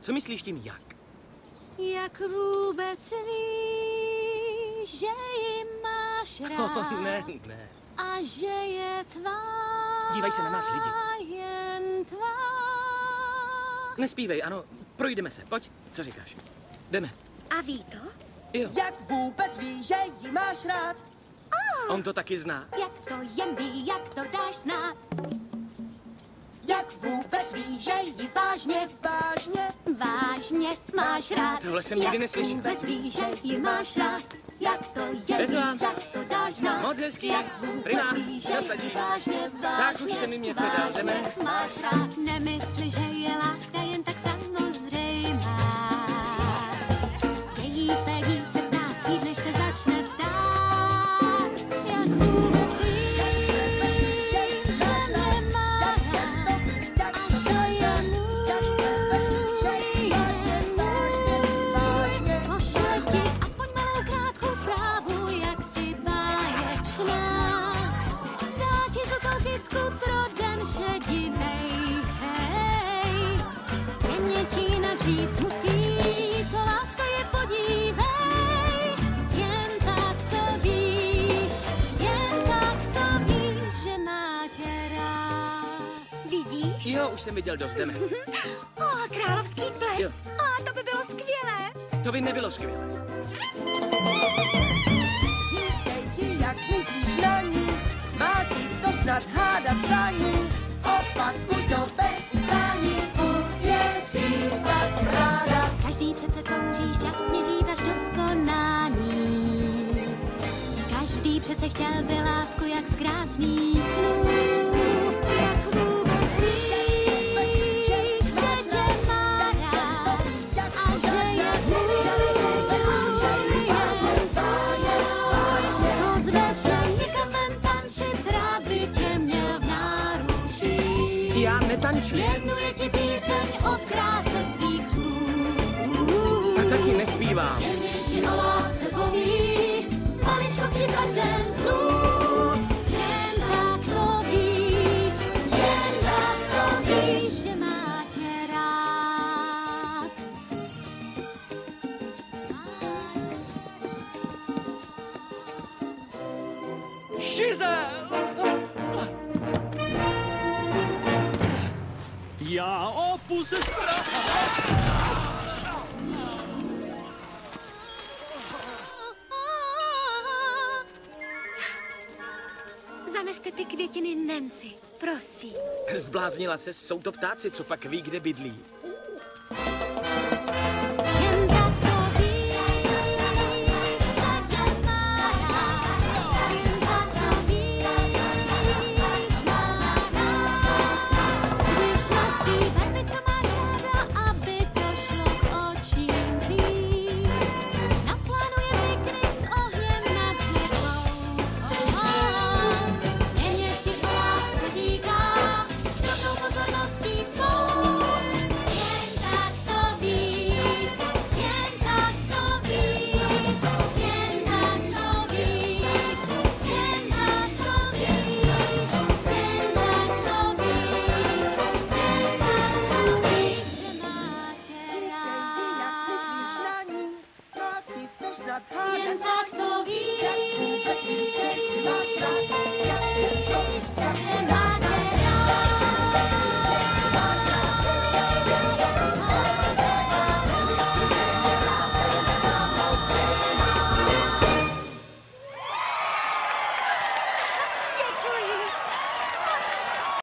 Co myslíš tím jak? Jak vůbec víš, že ji máš rád? Ne, ne. A že je tvá. Dívej se na nás lidi. Jen tvá. Nespívej, ano, projdeme se, pojď. Co říkáš? Jdeme. A ví to? Jo. Jak vůbec víš, že ji máš rád? On to taky zná. Jak to jen ví, jak to dáš znát? Jak vůbec víš, že ji vážně Vážně máš rád. Tohle jsem nikdy neslyšel. Jak vůbec víš, že ji máš rád? Jak to jen Bezva. ví, jak to dáš znát? Moc hezký. Jak vůbec Prima, víš, že to ji stačí. vážně, Tak už jsem jim něco dal, jdeme. máš rád. Nemysli, že je láska jen tak samozřejmá. Její své dívce znát dřív, než se začne ptát. Jak vůbec víš, že nemá rád a že je můj. Pošle ti aspoň malou krátkou zprávu, jak si báječná. Dá ti žlutou kytku pro den šedivej, hej. Jen ti jinak říct musí, to lásko je podívej. Jen tak to víš, že má tě rád. Vidíš? Jo, už jsem viděl dost, jdeme. Královský ples. Jo. To by bylo skvělé. To by nebylo skvělé. Říkej jí, jak myslíš na ní. Má ti to snad hádat stání. Opakuj to bez ustání. Uvěří pak ráda. Každý přece touží šťastně žít až do skonání. Každý přece chtěl by lásku jak z krásných snů. Jak vůbec víš, že tě má rád a že je tvůj. Pozve tě někam ven tančit, rád by tě měl v náručí. Já netančím. Věnuje ti píseň od krásy tvých tlů. A taky nespívám. Jen ještě o lásce poví, maličkosti v každém snu. Jen tak to víš, že má tě rád. Žizel! Já opus Zaneste ty květiny Nancy, prosím. Zbláznila se, jsou to ptáci, co pak ví, kde bydlí. Jen tak to víš, že tě má rád. Jen tak to víš, má rád. Když nosí barvy, co máš ráda, aby to šlo k očím tvým. Naplánuje piknik s ohněm nad řekou. Jen ti o lásce říká, rovnou pozorností jsou. Jen tak to víš, jen tak to víš, jen tak to víš, jen tak to víš, jen tak to víš, jen tak to víš, že má tě Říkej jí, jak myslíš rád. na ní. Má ti to snad Jen hádat tak to víš, Jak vůbec víš, že ji máš rád?